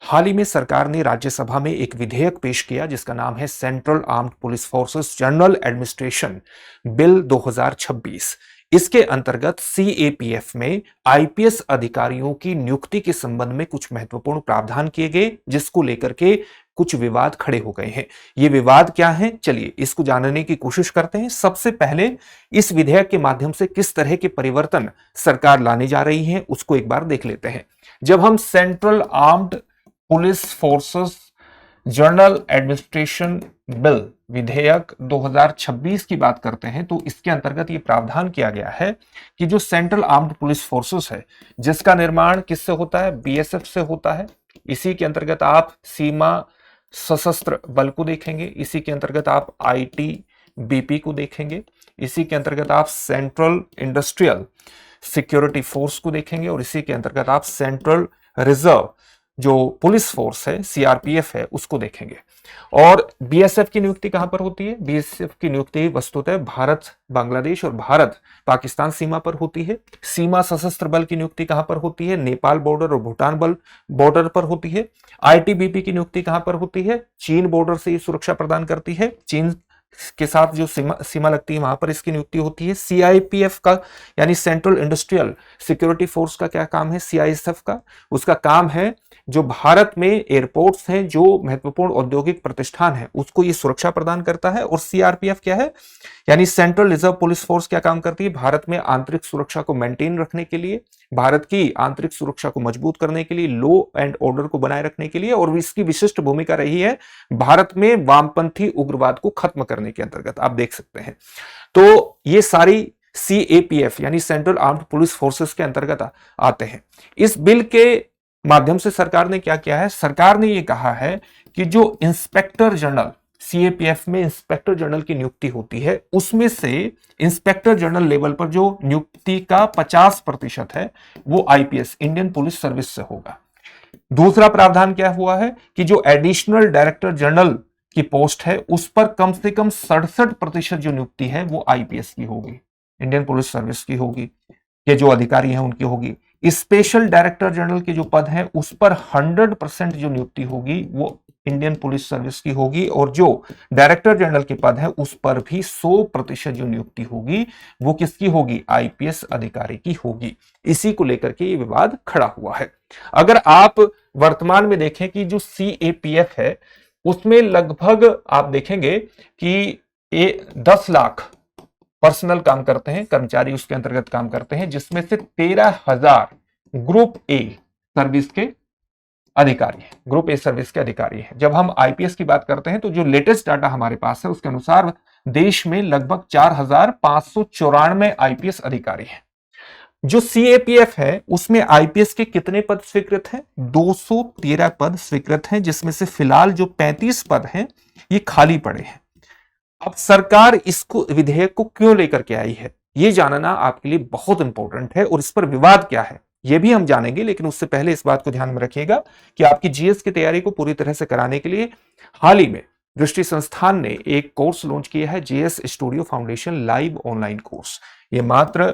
हाल ही में सरकार ने राज्यसभा में एक विधेयक पेश किया जिसका नाम है central armed police forces general administration bill 2026। इसके अंतर्गत सीएपीएफ में आईपीएस अधिकारियों की नियुक्ति के संबंध में कुछ महत्वपूर्ण प्रावधान किए गए, जिसको लेकर के कुछ विवाद खड़े हो गए हैं। ये विवाद क्या है, चलिए इसको जानने की कोशिश करते हैं। सबसे पहले इस विधेयक के माध्यम से किस तरह के परिवर्तन सरकार लाने जा रही है उसको एक बार देख लेते हैं। जब हम central armed police forces general administration bill विधेयक 2026 की बात करते हैं तो इसके अंतर्गत ये प्रावधान किया गया है कि जो सेंट्रल आर्म्ड पुलिस फोर्सेस है जिसका निर्माण किससे होता है, बीएसएफ से होता है। इसी के अंतर्गत आप सीमा सशस्त्र बल को देखेंगे, इसी के अंतर्गत आप आईटीबीपी को देखेंगे, इसी के अंतर्गत आप सेंट्रल इंडस्ट्रियल सिक्योरिटी फोर्स को देखेंगे और इसी के अंतर्गत आप सेंट्रल रिजर्व जो पुलिस फोर्स है सीआरपीएफ है उसको देखेंगे। और बीएसएफ की नियुक्ति कहां पर होती है? बीएसएफ की नियुक्ति वस्तुतः भारत बांग्लादेश और भारत पाकिस्तान सीमा पर होती है। सीमा सशस्त्र बल की नियुक्ति कहां पर होती है? नेपाल बॉर्डर और भूटान बल बॉर्डर पर होती है। आईटीबीपी की नियुक्ति कहां पर होती है? चीन बॉर्डर से सुरक्षा प्रदान करती है, चीन के साथ जो सीमा लगती है वहां पर इसकी नियुक्ति होती है। सीआईपीएफ का यानी सेंट्रल इंडस्ट्रियल सिक्योरिटी फोर्स का क्या काम है? सीआईएसएफ का उसका काम है जो भारत में एयरपोर्ट्स हैं, जो महत्वपूर्ण औद्योगिक प्रतिष्ठान है, उसको ये सुरक्षा प्रदान करता है। और सीआरपीएफ क्या है? यानी सेंट्रल रिजर्व पुलिस फोर्स क्या काम करती है? भारत में आंतरिक सुरक्षा को मेंटेन रखने के लिए, भारत की आंतरिक सुरक्षा को मजबूत करने के लिए, लॉ एंड ऑर्डर को बनाए रखने के लिए, और इसकी विशिष्ट भूमिका रही है भारत में वामपंथी उग्रवाद को खत्म करने के अंतर्गत। आप देख सकते हैं तो ये सारी सीएपीएफ यानी सेंट्रल आर्म्ड पुलिस फोर्सेस के अंतर्गत आते हैं। इस बिल के माध्यम से सरकार ने क्या किया है? सरकार ने यह कहा है कि जो इंस्पेक्टर जनरल सीएपीएफ में इंस्पेक्टर जनरल की नियुक्ति होती है उसमें से इंस्पेक्टर जनरल लेवल पर जो नियुक्ति का 50% है वो आईपीएस इंडियन पुलिस सर्विस से होगा। दूसरा प्रावधान क्या हुआ है कि जो एडिशनल डायरेक्टर जनरल की पोस्ट है उस पर कम से कम 67% जो नियुक्ति है वो आईपीएस की होगी, इंडियन पुलिस सर्विस की होगी, ये जो अधिकारी हैं उनकी होगी। स्पेशल डायरेक्टर जनरल के जो पद हैं उस पर 100% जो नियुक्ति होगी वो इंडियन पुलिस सर्विस की होगी, और जो डायरेक्टर जनरल के पद है उस पर भी 100% जो नियुक्ति होगी वो किसकी होगी? आईपीएस अधिकारी की होगी। इसी को लेकर के ये विवाद खड़ा हुआ है। अगर आप वर्तमान में देखें कि जो सीएपीएफ है उसमें लगभग आप देखेंगे कि 10 लाख पर्सनल काम करते हैं, कर्मचारी उसके अंतर्गत काम करते हैं, जिसमें से 13,000 ग्रुप ए सर्विस के अधिकारी हैं, ग्रुप ए सर्विस के अधिकारी हैं। जब हम आईपीएस की बात करते हैं तो जो लेटेस्ट डाटा हमारे पास है उसके अनुसार देश में लगभग 4,594 आईपीएस अधिकारी हैं। जो सीएपीएफ है उसमें आईपीएस के कितने पद स्वीकृत हैं? 213 पद स्वीकृत हैं, जिसमें से फिलहाल जो 35 पद हैं ये खाली पड़े हैं। अब सरकार इसको विधेयक को क्यों लेकर के आई है ये जानना आपके लिए बहुत इंपॉर्टेंट है, और इस पर विवाद क्या है ये भी हम जानेंगे। लेकिन उससे पहले इस बात को ध्यान में रखिएगा कि आपकी जीएस की तैयारी को पूरी तरह से कराने के लिए हाल ही में दृष्टि संस्थान ने एक कोर्स लॉन्च किया है, GS studio foundation live online course. ये मात्र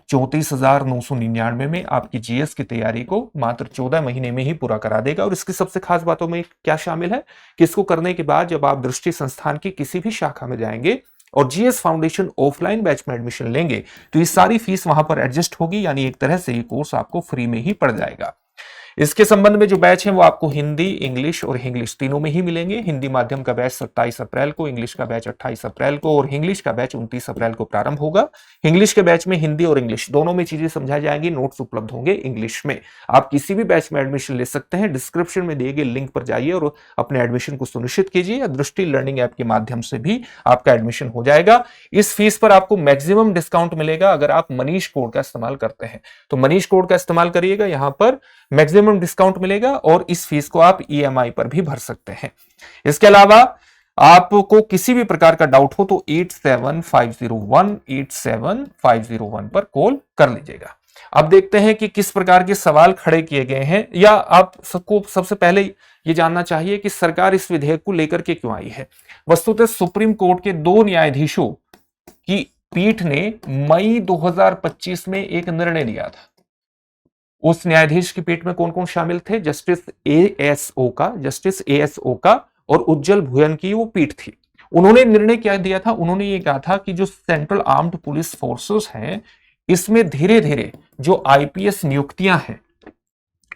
34,999 में आपकी जीएस की तैयारी को मात्र 14 महीने में ही पूरा करा देगा। और इसकी सबसे खास बातों में क्या शामिल है कि इसको करने के बाद जब आप दृष्टि संस्थान की किसी भी शाखा में जाएंगे और जीएस फाउंडेशन ऑफलाइन बैच में एडमिशन लेंगे तो ये सारी फीस वहां पर एडजस्ट होगी, यानी एक तरह से ये कोर्स आपको फ्री में ही पड़ जाएगा। इसके संबंध में जो बैच है वो आपको हिंदी, इंग्लिश और इंग्लिश तीनों में ही मिलेंगे। हिंदी माध्यम का बैच 27 अप्रैल को, इंग्लिश का बैच 28 अप्रैल को और इंग्लिश का बैच 29 अप्रैल को प्रारंभ होगा। इंग्लिश के बैच में हिंदी और इंग्लिश दोनों में चीजें समझाई जाएंगी, नोट्स उपलब्ध होंगे इंग्लिश में। आप किसी भी बैच में एडमिशन ले सकते हैं, डिस्क्रिप्शन में दिए गए लिंक पर जाइए और अपने एडमिशन को सुनिश्चित कीजिए, या दृष्टि लर्निंग ऐप के माध्यम से भी आपका एडमिशन हो जाएगा। इस फीस पर आपको मैक्सिमम डिस्काउंट मिलेगा अगर आप मनीष कोड का इस्तेमाल करते हैं, तो मनीष कोड का इस्तेमाल करिएगा, यहां पर मैक्सिमम डिस्काउंट मिलेगा और इस फीस को आप ईएमआई पर भी भर सकते हैं। इसके अलावा आपको किसी भी प्रकार का डाउट हो तो 8750187501 पर कॉल कर लीजिएगा। अब देखते हैं कि किस प्रकार के सवाल खड़े किए गए हैं, या आप सबको सबसे पहले ये जानना चाहिए कि सरकार इस विधेयक को लेकर के क्यों आई है। वस्तुतः सुप्रीम कोर्ट के 2 न्यायाधीशों की पीठ ने मई 2025 में एक निर्णय लिया था। उस न्यायाधीश की पीठ में कौन कौन शामिल थे? जस्टिस एएसओ का और उज्जवल भुयन की वो पीठ थी। उन्होंने निर्णय क्या दिया था? उन्होंने ये कहा था कि जो सेंट्रल आर्म्ड पुलिस फोर्सेस हैं, इसमें धीरे धीरे जो आईपीएस नियुक्तियां हैं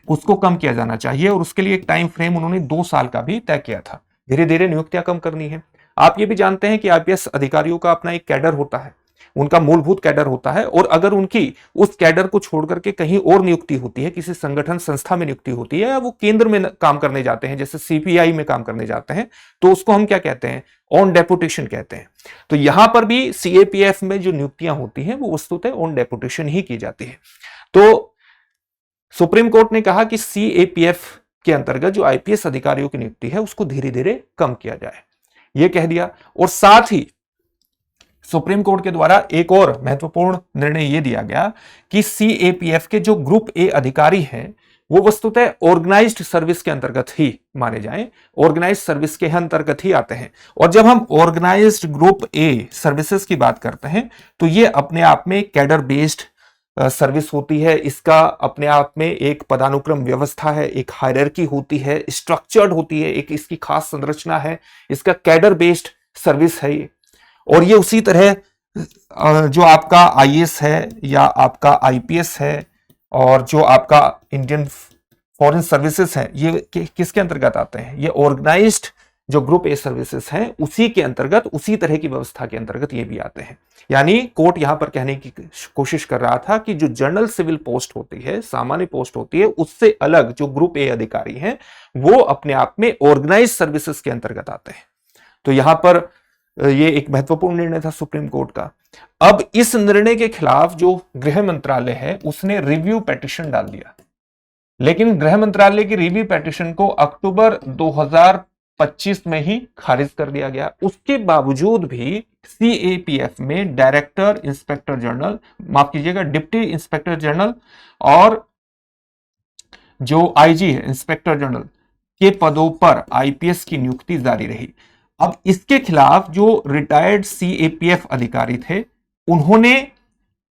उसको कम किया जाना चाहिए, और उसके लिए एक टाइम फ्रेम उन्होंने 2 साल का भी तय किया था। धीरे धीरे नियुक्तियां कम करनी है। आप ये भी जानते हैं कि आईपीएस अधिकारियों का अपना एक कैडर होता है, उनका मूलभूत कैडर होता है, और अगर उनकी उस कैडर को छोड़ करके कहीं और नियुक्ति होती है, किसी संगठन संस्था में नियुक्ति होती है, या वो केंद्र में काम करने जाते हैं, जैसे सीपीआई में काम करने जाते हैं, तो उसको हम क्या कहते हैं? ऑन डेपुटेशन कहते हैं। तो यहां पर भी सीएपीएफ में जो नियुक्तियां होती हैं वो वस्तुतः ऑन डेपुटेशन ही की जाती है। तो सुप्रीम कोर्ट ने कहा कि सीएपीएफ के अंतर्गत जो आईपीएस अधिकारियों की नियुक्ति है उसको धीरे धीरे कम किया जाए, यह कह दिया। और साथ ही सुप्रीम कोर्ट के द्वारा एक और महत्वपूर्ण निर्णय यह दिया गया कि सीएपीएफ के जो ग्रुप ए अधिकारी हैं वो वस्तुतः ऑर्गेनाइज्ड सर्विस के अंतर्गत ही माने जाएं, ऑर्गेनाइज्ड सर्विस के अंतर्गत ही आते हैं। और जब हम ऑर्गेनाइज्ड ग्रुप ए सर्विसेज की बात करते हैं तो ये अपने आप में कैडर बेस्ड सर्विस होती है। इसका अपने आप में एक पदानुक्रम व्यवस्था है, एक हायरार्की होती है, स्ट्रक्चर्ड होती है, एक इसकी खास संरचना है, इसका कैडर बेस्ड सर्विस है ये। और ये उसी तरह जो आपका आईएएस है या आपका आईपीएस है और जो आपका इंडियन फॉरेन सर्विसेज है, ये किसके अंतर्गत आते हैं? ये ऑर्गेनाइज्ड जो ग्रुप ए सर्विसेज हैं उसी के अंतर्गत, उसी तरह की व्यवस्था के अंतर्गत ये भी आते हैं। यानी कोर्ट यहां पर कहने की कोशिश कर रहा था कि जो जनरल सिविल पोस्ट होती है, सामान्य पोस्ट होती है, उससे अलग जो ग्रुप ए अधिकारी हैं वो अपने आप में ऑर्गेनाइज सर्विसेज के अंतर्गत आते हैं। तो यहां पर ये एक महत्वपूर्ण निर्णय था सुप्रीम कोर्ट का। अब इस निर्णय के खिलाफ जो गृह मंत्रालय है उसने रिव्यू पिटीशन डाल दिया, लेकिन गृह मंत्रालय की रिव्यू पिटीशन को अक्टूबर 2025 में ही खारिज कर दिया गया। उसके बावजूद भी सीएपीएफ में डायरेक्टर इंस्पेक्टर जनरल, माफ कीजिएगा डिप्टी इंस्पेक्टर जनरल और जो आईजी है इंस्पेक्टर जनरल के पदों पर आईपीएस की नियुक्ति जारी रही। अब इसके खिलाफ जो रिटायर्ड सीएपीएफ अधिकारी थे उन्होंने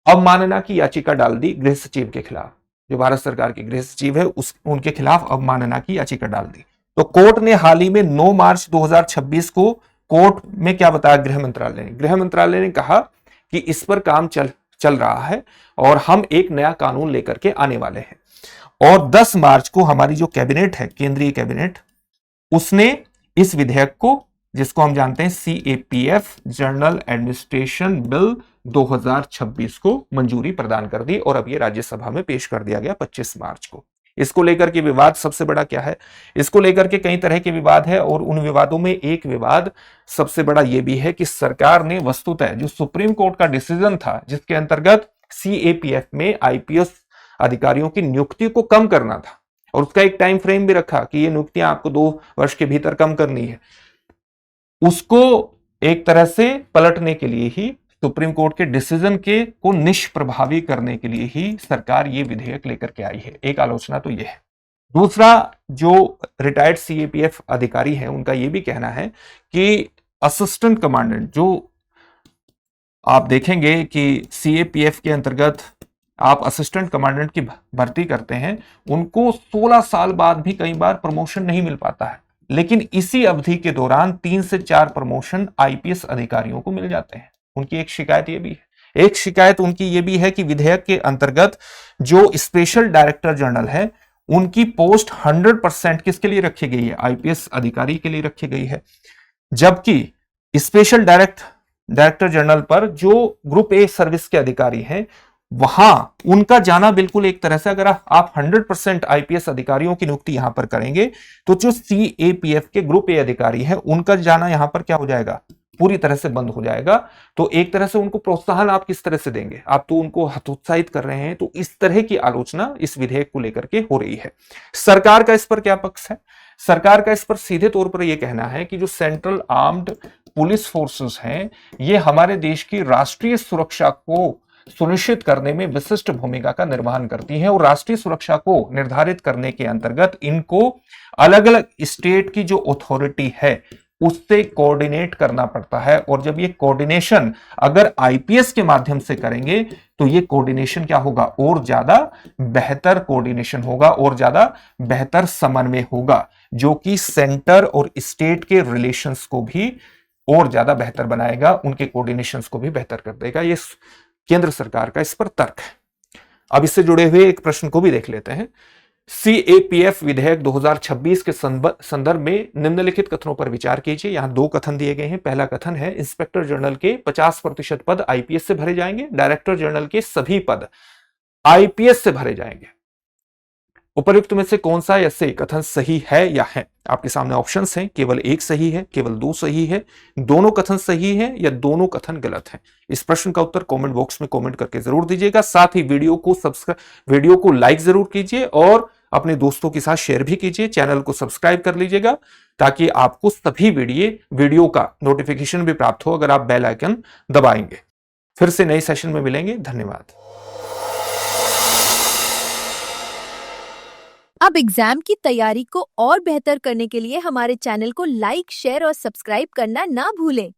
अवमानना की याचिका डाल दी गृह सचिव के खिलाफ। जो भारत सरकार के गृह सचिव है उनके खिलाफ अवमानना की याचिका डाल दी। तो कोर्ट ने हाल ही में 9 मार्च 2026 को कोर्ट में क्या बताया? गृह मंत्रालय ने कहा कि इस पर काम चल रहा है और हम एक नया कानून लेकर के आने वाले हैं। और 10 मार्च को हमारी जो कैबिनेट है, केंद्रीय कैबिनेट, उसने इस विधेयक को, जिसको हम जानते हैं सीएपीएफ जनरल एडमिनिस्ट्रेशन बिल 2026 को मंजूरी प्रदान कर दी और अब ये राज्यसभा में पेश कर दिया गया 25 मार्च को। इसको लेकर के विवाद सबसे बड़ा क्या है? इसको लेकर के कई तरह के विवाद है और उन विवादों में एक विवाद सबसे बड़ा यह भी है कि सरकार ने वस्तुतः जो सुप्रीम कोर्ट का डिसीजन था जिसके अंतर्गत सीएपीएफ में आईपीएस अधिकारियों की नियुक्ति को कम करना था और उसका एक टाइम फ्रेम भी रखा कि ये नियुक्तियां आपको 2 वर्ष के भीतर कम करनी है, उसको एक तरह से पलटने के लिए ही, सुप्रीम कोर्ट के डिसीजन के को निष्प्रभावी करने के लिए ही सरकार ये विधेयक लेकर के आई है। एक आलोचना तो ये है। दूसरा, जो रिटायर्ड सीएपीएफ अधिकारी हैं उनका ये भी कहना है कि असिस्टेंट कमांडेंट, जो आप देखेंगे कि सीएपीएफ के अंतर्गत आप असिस्टेंट कमांडेंट की भर्ती करते हैं, उनको 16 साल बाद भी कई बार प्रमोशन नहीं मिल पाता है, लेकिन इसी अवधि के दौरान 3 से 4 प्रमोशन आईपीएस अधिकारियों को मिल जाते हैं। उनकी एक शिकायत ये भी है, एक शिकायत उनकी ये भी है कि विधेयक के अंतर्गत जो स्पेशल डायरेक्टर जनरल है उनकी पोस्ट 100% किसके लिए रखी गई है? आईपीएस अधिकारी के लिए रखी गई है, जबकि स्पेशल डायरेक्टर जनरल पर जो ग्रुप ए सर्विस के अधिकारी हैं वहां उनका जाना बिल्कुल एक तरह से, अगर आप 100% आईपीएस अधिकारियों की नियुक्ति यहां पर करेंगे तो जो सीएपीएफ के ग्रुप ए अधिकारी हैं उनका जाना यहां पर क्या हो जाएगा? पूरी तरह से बंद हो जाएगा। तो एक तरह से उनको प्रोत्साहन आप किस तरह से देंगे? आप तो उनको हतोत्साहित कर रहे हैं। तो इस तरह की आलोचना इस विधेयक को लेकर के हो रही है। सरकार का इस पर क्या पक्ष है? सरकार का इस पर सीधे तौर पर यह कहना है कि जो सेंट्रल आर्म्ड पुलिस फोर्सेस हैं ये हमारे देश की राष्ट्रीय सुरक्षा को सुनिश्चित करने में विशिष्ट भूमिका का निर्वहन करती हैं और राष्ट्रीय सुरक्षा को निर्धारित करने के अंतर्गत इनको अलग अलग स्टेट की जो अथॉरिटी है उससे कोऑर्डिनेट करना पड़ता है। और जब ये कोऑर्डिनेशन अगर आईपीएस के माध्यम से करेंगे तो ये कोऑर्डिनेशन क्या होगा, और ज्यादा बेहतर कोऑर्डिनेशन होगा, और ज्यादा बेहतर समन्वय होगा, जो कि सेंटर और स्टेट के रिलेशंस को भी और ज्यादा बेहतर बनाएगा, उनके कोऑर्डिनेशंस को भी बेहतर कर देगा। ये केंद्र सरकार का इस पर तर्क है। अब इससे जुड़े हुए एक प्रश्न को भी देख लेते हैं। सीएपीएफ विधेयक 2026 के संदर्भ में निम्नलिखित कथनों पर विचार कीजिए। यहां दो कथन दिए गए हैं। पहला कथन है, इंस्पेक्टर जनरल के 50% पद आईपीएस से भरे जाएंगे, डायरेक्टर जनरल के सभी पद आईपीएस से भरे जाएंगे। उपर्युक्त में से कौन सा या से कथन सही है या है? आपके सामने ऑप्शंस हैं, केवल एक सही है, केवल दो सही है, दोनों कथन सही है, या दोनों कथन गलत है। इस प्रश्न का उत्तर कमेंट बॉक्स में कमेंट करके जरूर दीजिएगा। साथ ही वीडियो को लाइक जरूर कीजिए और अपने दोस्तों के साथ शेयर भी कीजिए। चैनल को सब्सक्राइब कर लीजिएगा ताकि आपको सभी वीडियो का नोटिफिकेशन भी प्राप्त हो अगर आप बेल आइकन दबाएंगे। फिर से नए सेशन में मिलेंगे। धन्यवाद। अब एग्जाम की तैयारी को और बेहतर करने के लिए हमारे चैनल को लाइक, शेयर और सब्सक्राइब करना ना भूलें।